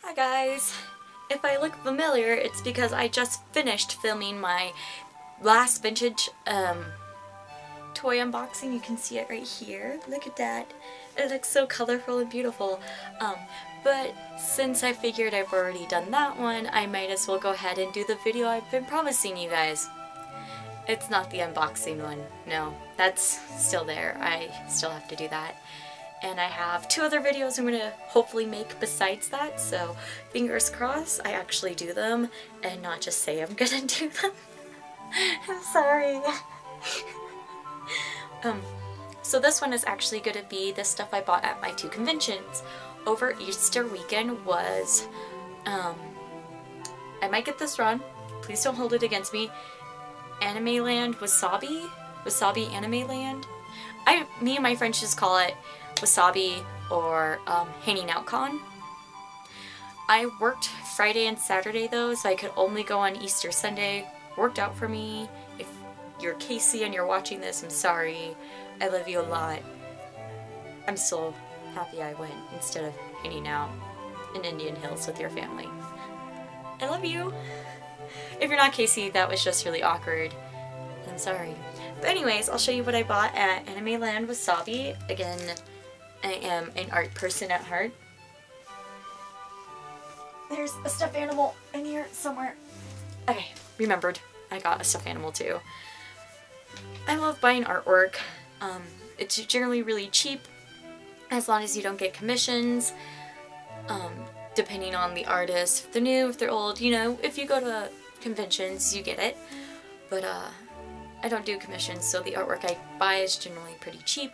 Hi guys! If I look familiar, it's because I just finished filming my last vintage toy unboxing. You can see it right here. Look at that. It looks so colorful and beautiful. But since I figured I've already done that one, I might as well go ahead and do the video I've been promising you guys. It's not the unboxing one. No, that's still there. I still have to do that. And I have 2 other videos I'm going to hopefully make besides that, so fingers crossed I actually do them and not just say I'm gonna do them. I'm sorry. So this one is actually going to be the stuff I bought at my 2 conventions. Over Easter weekend was, I might get this wrong, please don't hold it against me, Animeland Wasabi? Wasabi Animeland? Me and my friends just call it Wasabi or Hanging Out Con. I worked Friday and Saturday though, so I could only go on Easter Sunday. Worked out for me. If you're Casey and you're watching this, I'm sorry. I love you a lot. I'm still happy I went instead of hanging out in Indian Hills with your family. I love you. If you're not Casey, that was just really awkward. I'm sorry. But anyways, I'll show you what I bought at Animeland Wasabi. Again, I am an art person at heart. There's a stuffed animal in here somewhere. Okay, remembered. I got a stuffed animal too. I love buying artwork. It's generally really cheap as long as you don't get commissions. Depending on the artist, if they're new, if they're old, you know, if you go to conventions, you get it. But I don't do commissions, so the artwork I buy is generally pretty cheap.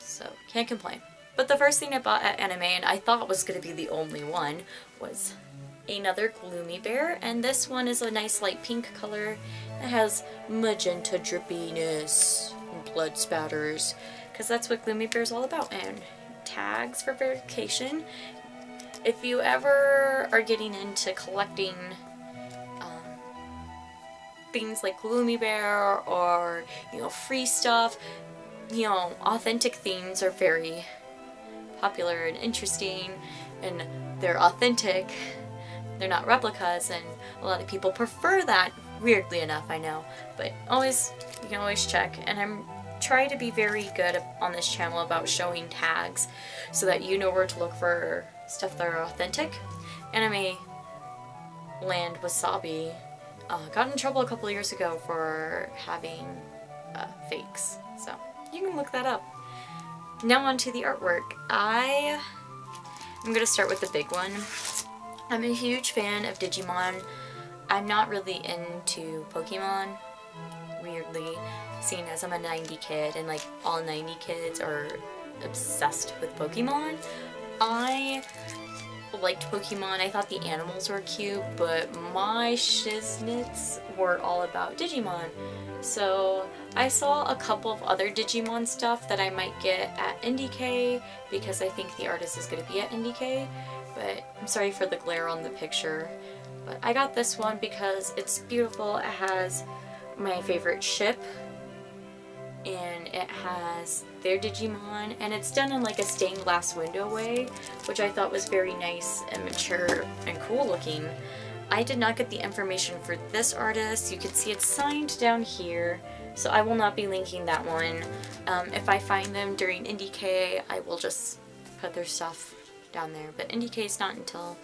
So, can't complain. But the first thing I bought at Anime, and I thought was going to be the only one, was another Gloomy Bear. And this one is a nice light pink color. It has magenta drippiness and blood spatters, because that's what Gloomy Bear is all about. And tags for verification. If you ever are getting into collecting things like Gloomy Bear or, you know, free stuff, you know, authentic themes are very popular and interesting, and they're authentic, they're not replicas, and a lot of people prefer that, weirdly enough, I know, but always, you can always check. And I'm trying to be very good on this channel about showing tags so that you know where to look for stuff that are authentic. Animeland Wasabi got in trouble a couple years ago for having fakes, so you can look that up. Now on to the artwork. I'm going to start with the big one. I'm a huge fan of Digimon. I'm not really into Pokemon, weirdly, seeing as I'm a 90 kid and like all 90 kids are obsessed with Pokemon. I liked Pokemon. I thought the animals were cute, but my shiznits were all about Digimon. So I saw a couple of other Digimon stuff that I might get at IndieK because I think the artist is going to be at IndieK, but I'm sorry for the glare on the picture. But I got this one because it's beautiful. It has my favorite ship, and it has their Digimon, and it's done in like a stained glass window way, which I thought was very nice and mature and cool looking. I did not get the information for this artist. You can see it's signed down here, so I will not be linking that one. If I find them during IndieK, I will just put their stuff down there, but IndieK is not until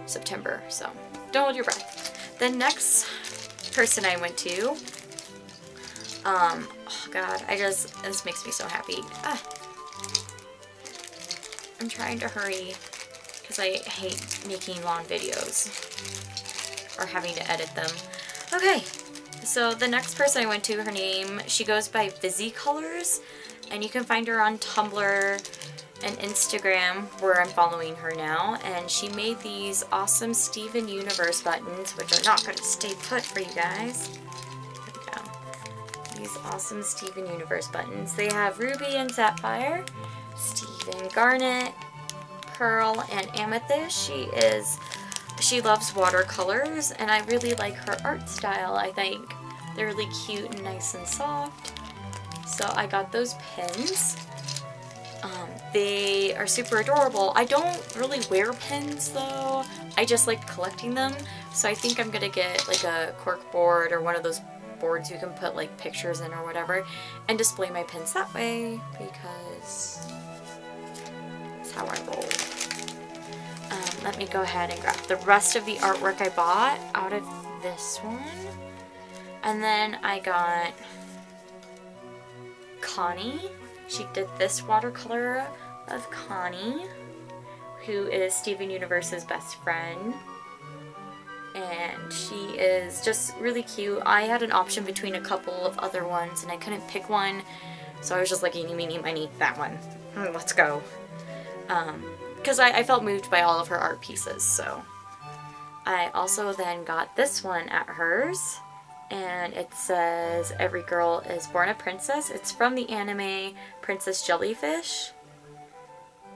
September, so don't hold your breath. The next person I went to, oh god, this makes me so happy. I'm trying to hurry because I hate making long videos or having to edit them. Okay, so the next person I went to, her name, she goes by Vizzy Colors, and you can find her on Tumblr and Instagram, where I'm following her now, and she made these awesome Steven Universe buttons, which are not going to stay put for you guys. These awesome Steven Universe buttons. They have Ruby and Sapphire, Steven Garnet, Pearl, and Amethyst. She loves watercolors, and I really like her art style. I think they're really cute and nice and soft. So I got those pins. They are super adorable. I don't really wear pins though. I just like collecting them. So I think I'm gonna get like a cork board or one of those boards you can put like pictures in or whatever and display my pins that way because that's how I roll. Let me go ahead and grab the rest of the artwork I bought out of this one. And then I got Connie. She did this watercolor of Connie, who is Steven Universe's best friend. And she is just really cute. I had an option between a couple of other ones and I couldn't pick one. So I was just like, eeny, meeny, miny, that one. Let's go. Because I felt moved by all of her art pieces, so. I also then got this one at hers, and it says, "Every girl is born a princess." It's from the anime Princess Jellyfish.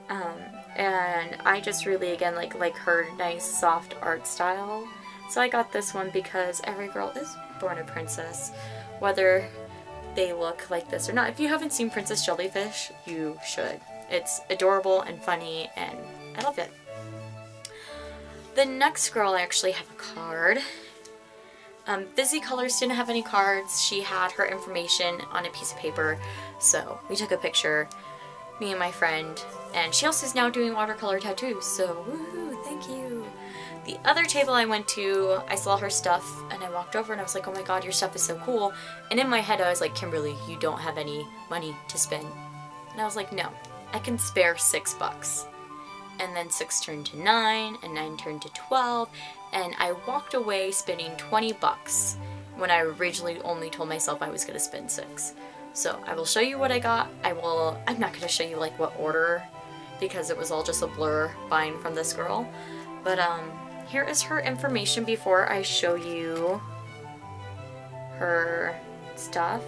And I just really, again, like her nice, soft art style. So I got this one because every girl is born a princess, whether they look like this or not. If you haven't seen Princess Jellyfish, you should. It's adorable and funny, and I love it. The next girl, I actually have a card. Busy Colors didn't have any cards. She had her information on a piece of paper, so we took a picture, me and my friend, and she also is now doing watercolor tattoos, so woohoo, thank you. The other table I went to, I saw her stuff, and I walked over and I was like, oh my god, your stuff is so cool. And in my head I was like, Kimberly, you don't have any money to spend. And I was like, no. I can spare $6. And then 6 turned to 9, and 9 turned to 12, and I walked away spending $20 when I originally only told myself I was going to spend 6. So I will show you what I got. I'm not going to show you like what order because it was all just a blur buying from this girl. But here is her information before I show you her stuff.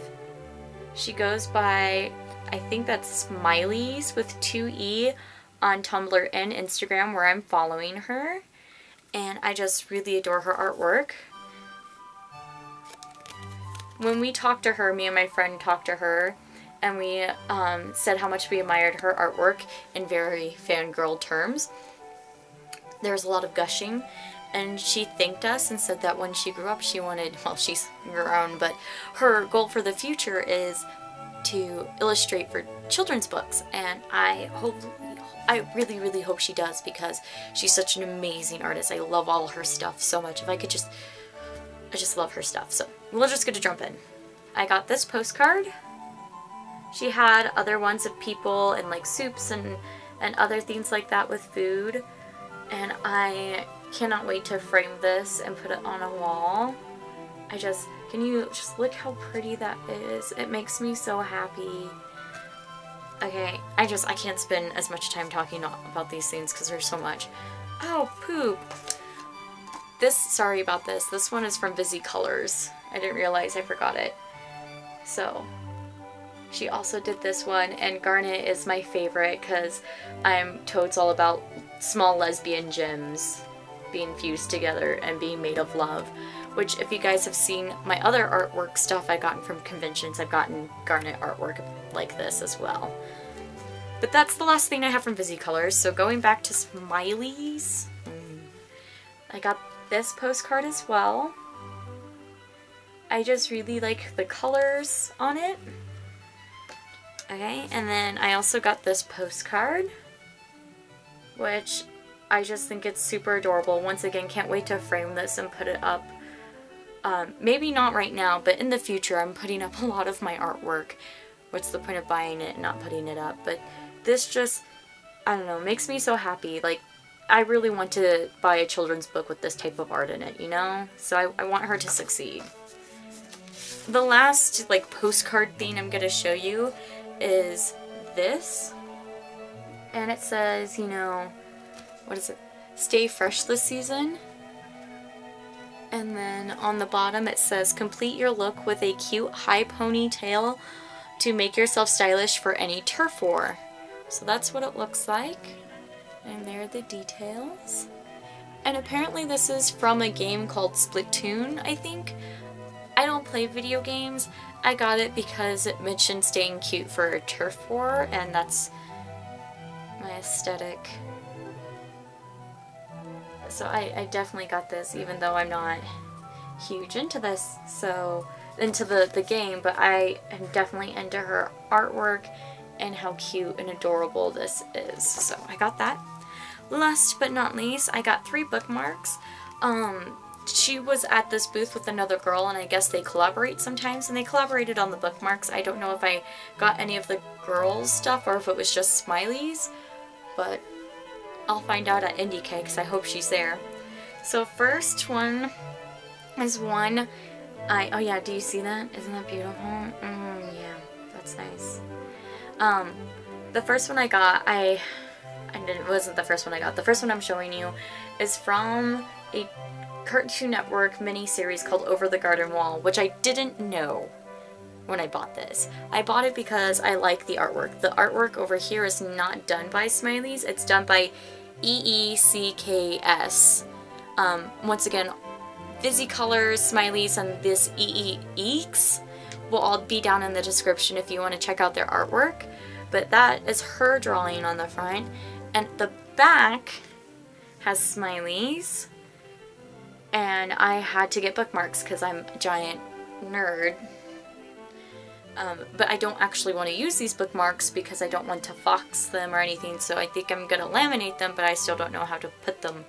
She goes by, I think that's Smileys with 2E on Tumblr and Instagram, where I'm following her. And I just really adore her artwork. When we talked to her, me and my friend talked to her, and we said how much we admired her artwork in very fangirl terms. There was a lot of gushing, and she thanked us and said that when she grew up she wanted, well, she's grown, but her goal for the future is to illustrate for children's books, and I really, really hope she does because she's such an amazing artist. I love all her stuff so much. If I could just, I just love her stuff. So we're just gonna jump in. I got this postcard. She had other ones of people and like soups and other things like that with food, and I cannot wait to frame this and put it on a wall. Can you just look how pretty that is? It makes me so happy. Okay, I can't spend as much time talking about these things because there's so much. Oh, poop. Sorry about this. This one is from Busy Colors. I didn't realize I forgot it. So, she also did this one, and Garnet is my favorite because I'm totes all about small lesbian gems being fused together and being made of love. Which, if you guys have seen my other artwork stuff I've gotten from conventions, I've gotten Garnet artwork like this as well. But that's the last thing I have from Busy Colors, so going back to Smileys, I got this postcard as well. I just really like the colors on it. Okay, and then I also got this postcard, which I just think it's super adorable. Once again, can't wait to frame this and put it up. Maybe not right now, but in the future I'm putting up a lot of my artwork. What's the point of buying it and not putting it up? But this just, I don't know, makes me so happy. Like, I really want to buy a children's book with this type of art in it, you know? So I want her to succeed. The last, like, postcard thing I'm going to show you is this. And it says, you know, what is it? Stay fresh this season. And then on the bottom it says, complete your look with a cute high ponytail to make yourself stylish for any turf war. So that's what it looks like. And there are the details. And apparently this is from a game called Splatoon, I think. I don't play video games. I got it because it mentioned staying cute for a turf war, and that's my aesthetic. So I definitely got this, even though I'm not huge into this, so into the game, but I am definitely into her artwork and how cute and adorable this is. So I got that. Last but not least, I got 3 bookmarks. She was at this booth with another girl, and I guess they collaborate sometimes, and they collaborated on the bookmarks. I don't know if I got any of the girls' stuff or if it was just smileys, but I'll find out at IndieK because I hope she's there. So first one is one oh yeah, do you see that? Isn't that beautiful? Yeah, that's nice. The first one I got, it wasn't the first one I got. The first one I'm showing you is from a Cartoon Network mini-series called Over the Garden Wall, which I didn't know when I bought this. I bought it because I like the artwork. The artwork over here is not done by Smileys, it's done by EECKS. Once again, Visi Colors, Smileys, and this EEEX will all be down in the description if you want to check out their artwork. But that is her drawing on the front, and the back has Smileys, and I had to get bookmarks because I'm a giant nerd. But I don't actually want to use these bookmarks because I don't want to fox them or anything, so I think I'm going to laminate them, but I still don't know how to put them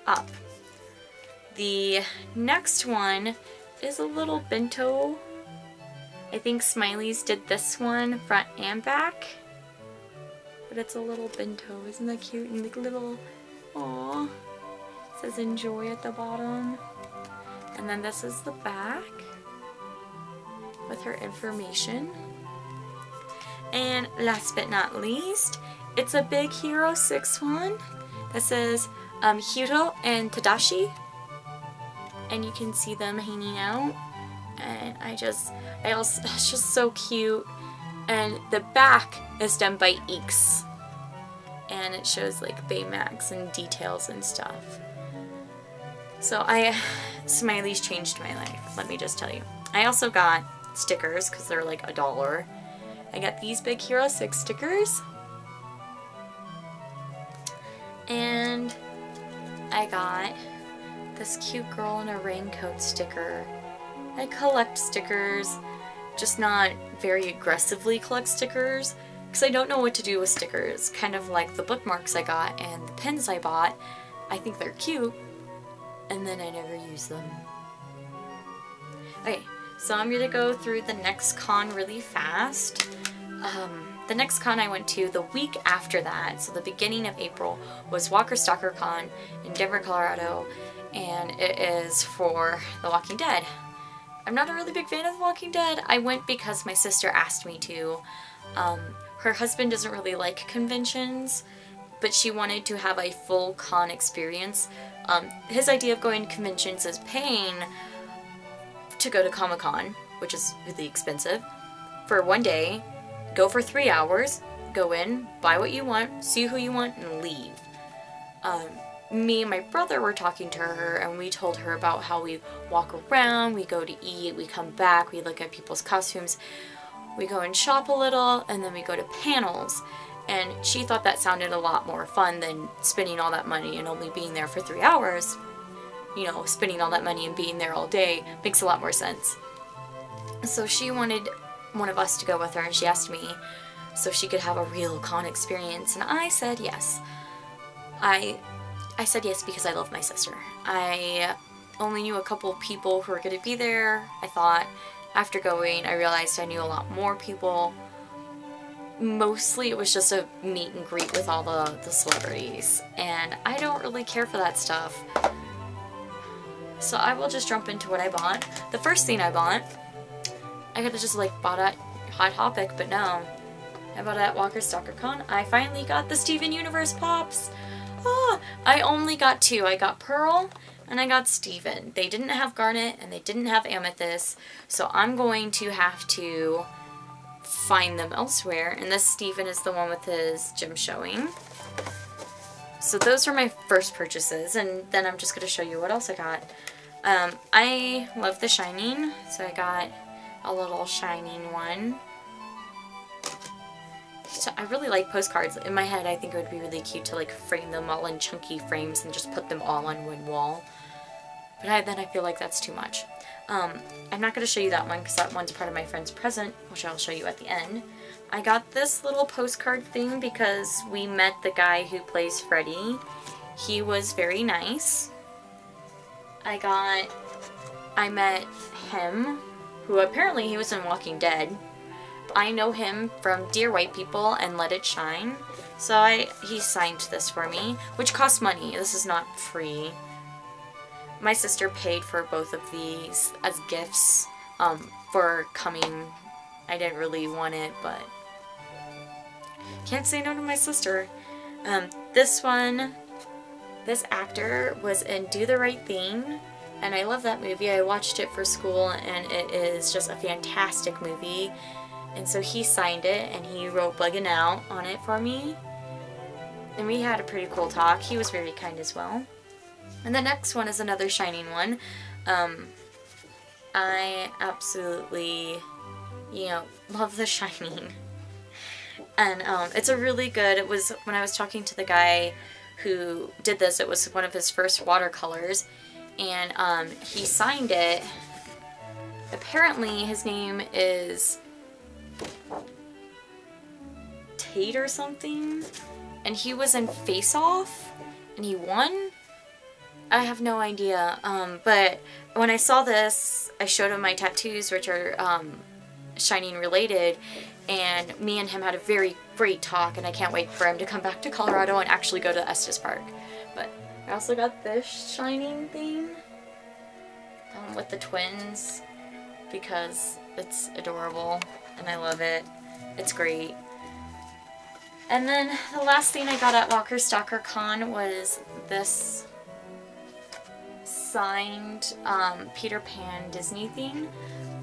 up. The next one is a little bento. I think Smileys did this one front and back, but it's a little bento. Isn't that cute? And like little, aww, it says enjoy at the bottom. And then this is the back with her information. And last but not least, it's a Big Hero 6 one that says Hiro and Tadashi, and you can see them hanging out. And it's just so cute. And the back is done by Eeks, and it shows like Baymax and details and stuff. So Smileys changed my life, let me just tell you. I also got stickers because they're like $1. I got these Big Hero 6 stickers, and I got this cute girl in a raincoat sticker. I collect stickers, just not very aggressively collect stickers, because I don't know what to do with stickers. Kind of like the bookmarks I got and the pins I bought. I think they're cute, and then I never use them. Okay, so I'm gonna go through the next con really fast. The next con I went to the week after that, so the beginning of April, was Walker Stalker Con in Denver, Colorado, and it is for The Walking Dead. I'm not a really big fan of The Walking Dead. I went because my sister asked me to. Her husband doesn't really like conventions, but she wanted to have a full con experience. His idea of going to conventions is paying to go to Comic-Con, which is really expensive, for one day, go for 3 hours, go in, buy what you want, see who you want, and leave. Me and my brother were talking to her, and we told her about how we walk around, we go to eat, we come back, we look at people's costumes, we go and shop a little, and then we go to panels. And she thought that sounded a lot more fun than spending all that money and only being there for 3 hours. You know, spending all that money and being there all day makes a lot more sense. So she wanted one of us to go with her, and she asked me so she could have a real con experience, and I said yes. I said yes because I love my sister. I only knew a couple of people who were going to be there. I thought, after going, I realized I knew a lot more people. Mostly it was just a meet and greet with all the celebrities, and I don't really care for that stuff. So I will just jump into what I bought. The first thing I bought, I could have just like bought at Hot Topic, but no. I bought it at Walker Stalker Con. I finally got the Steven Universe Pops. Ah, I only got 2. I got Pearl and I got Steven. They didn't have Garnet and they didn't have Amethyst, so I'm going to have to find them elsewhere. And this Steven is the one with his gym showing. So those were my first purchases, and then I'm just going to show you what else I got. I love The Shining, so I got a little Shining one. I really like postcards. In my head, I think it would be really cute to like frame them all in chunky frames and just put them all on one wall. But then I feel like that's too much. I'm not going to show you that one because that one's part of my friend's present, which I'll show you at the end. I got this little postcard thing because we met the guy who plays Freddy. He was very nice. I met him, who apparently he was in Walking Dead. I know him from Dear White People and Let It Shine. So he signed this for me, which costs money. This is not free. My sister paid for both of these as gifts for coming. I didn't really want it, but can't say no to my sister. This actor was in Do the Right Thing, and I love that movie. I watched it for school, and it is just a fantastic movie. And so he signed it, and he wrote Buggin' Out on it for me. And we had a pretty cool talk. He was very kind as well. And the next one is another Shining one. I absolutely, love The Shining. And it's a really good, it was, when I was talking to the guy who did this, it was one of his first watercolors. And he signed it. Apparently his name is Tate or something, and he was in Face Off and he won. I have no idea, but when I saw this, I showed him my tattoos, which are Shining related, and me and him had a very great talk, and I can't wait for him to come back to Colorado and actually go to Estes Park. But I also got this Shining thing with the twins because it's adorable and I love it. It's great. And then the last thing I got at Walker Stalker Con was this signed Peter Pan Disney thing.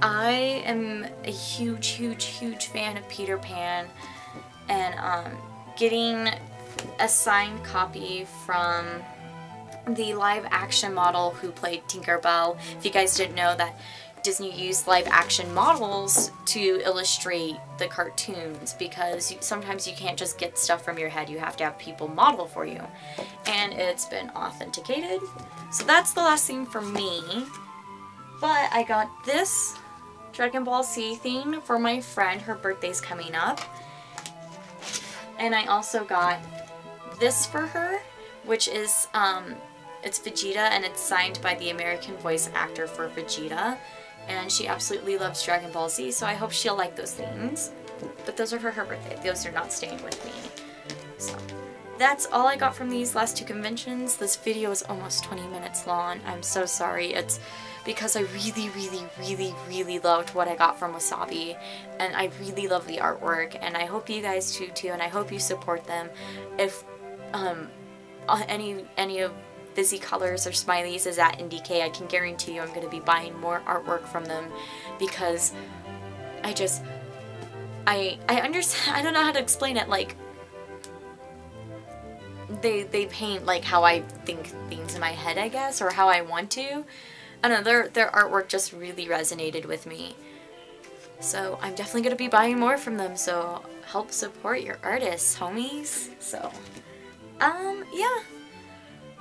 I am a huge fan of Peter Pan, and getting a signed copy from the live action model who played Tinkerbell. If you guys didn't know that Disney used live action models to illustrate the cartoons, because sometimes you can't just get stuff from your head, you have to have people model for you. And it's been authenticated. So that's the last thing for me. But I got this Dragon Ball Z thing for my friend, her birthday's coming up. And I also got this for her, which is, it's Vegeta, and it's signed by the American voice actor for Vegeta. And she absolutely loves Dragon Ball Z, so I hope she'll like those things. But those are for her birthday. Those are not staying with me. So that's all I got from these last two conventions. This video is almost 20 minutes long. I'm so sorry. It's because I really loved what I got from Wasabi, and I really love the artwork, and I hope you guys do too, and I hope you support them. If any of Fizzy Colors or Smileys is at NDK, I can guarantee you I'm going to be buying more artwork from them, because I understand, I don't know how to explain it, like, they paint like how I think things in my head, I guess, or how I want to. I don't know, their artwork just really resonated with me. So I'm definitely going to be buying more from them, so help support your artists, homies. So, yeah.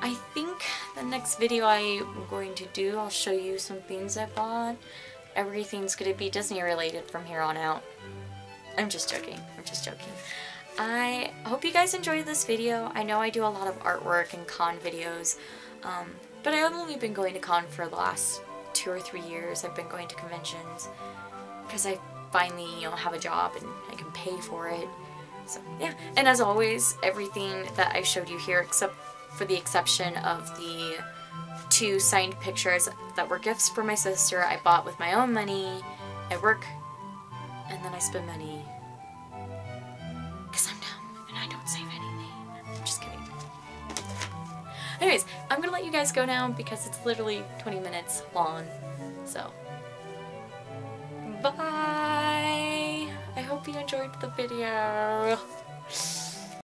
I think the next video I'm going to do, I'll show you some things I bought. Everything's going to be Disney related from here on out. I'm just joking. I'm just joking. I hope you guys enjoyed this video. I know I do a lot of artwork and con videos, but I've only been going to con for the last 2 or 3 years. I've been going to conventions because I finally, have a job and I can pay for it. So, yeah. And as always, everything that I showed you here, except for the exception of the 2 signed pictures that were gifts for my sister, I bought with my own money. I work, and then I spend money. Because I'm dumb, and I don't save anything. I'm just kidding. Anyways, I'm going to let you guys go now because it's literally 20 minutes long. So, bye! I hope you enjoyed the video.